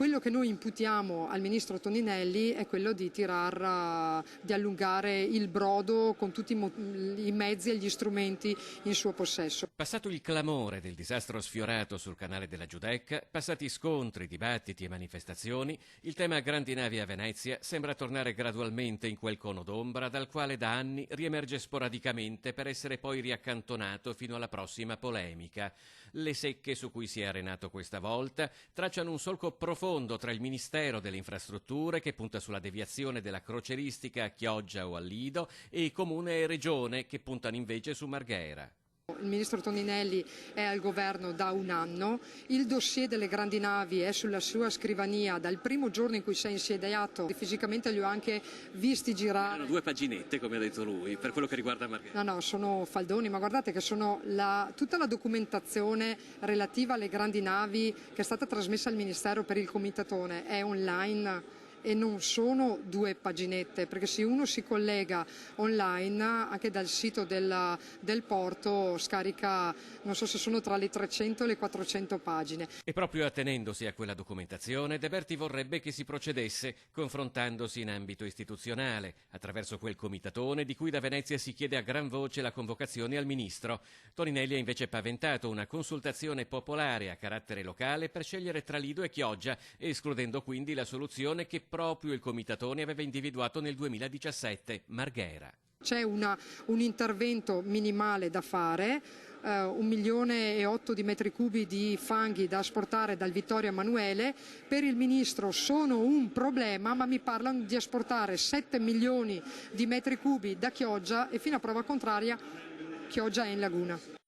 Quello che noi imputiamo al ministro Toninelli è quello di di allungare il brodo con tutti i mezzi e gli strumenti in suo possesso. Passato il clamore del disastro sfiorato sul canale della Giudecca, passati scontri, dibattiti e manifestazioni, il tema grandi navi a Venezia sembra tornare gradualmente in quel cono d'ombra dal quale da anni riemerge sporadicamente per essere poi riaccantonato fino alla prossima polemica. Le secche su cui si è arenato questa volta tracciano un solco profondo tra il Ministero delle Infrastrutture, che punta sulla deviazione della crocieristica a Chioggia o a Lido, e Comune e Regione, che puntano invece su Marghera. Il ministro Toninelli è al governo da un anno, il dossier delle grandi navi è sulla sua scrivania dal primo giorno in cui si è insediato, fisicamente li ho anche visti girare. Erano 2 paginette, come ha detto lui, per quello che riguarda Marghera. No, sono faldoni, ma guardate che sono tutta la documentazione relativa alle grandi navi che è stata trasmessa al Ministero per il Comitatone, è online. E non sono 2 paginette, perché se uno si collega online anche dal sito del porto scarica, non so se sono tra le 300 e le 400 pagine. E proprio attenendosi a quella documentazione, De Berti vorrebbe che si procedesse confrontandosi in ambito istituzionale, attraverso quel comitatone di cui da Venezia si chiede a gran voce la convocazione al ministro. Toninelli ha invece paventato una consultazione popolare a carattere locale per scegliere tra Lido e Chioggia, escludendo quindi la soluzione che proprio il Comitatone aveva individuato nel 2017, Marghera. C'è un intervento minimale da fare, 1,8 milioni di metri cubi di fanghi da asportare dal Vittorio Emanuele. Per il ministro sono un problema, ma mi parlano di asportare 7 milioni di metri cubi da Chioggia e fino a prova contraria Chioggia è in laguna.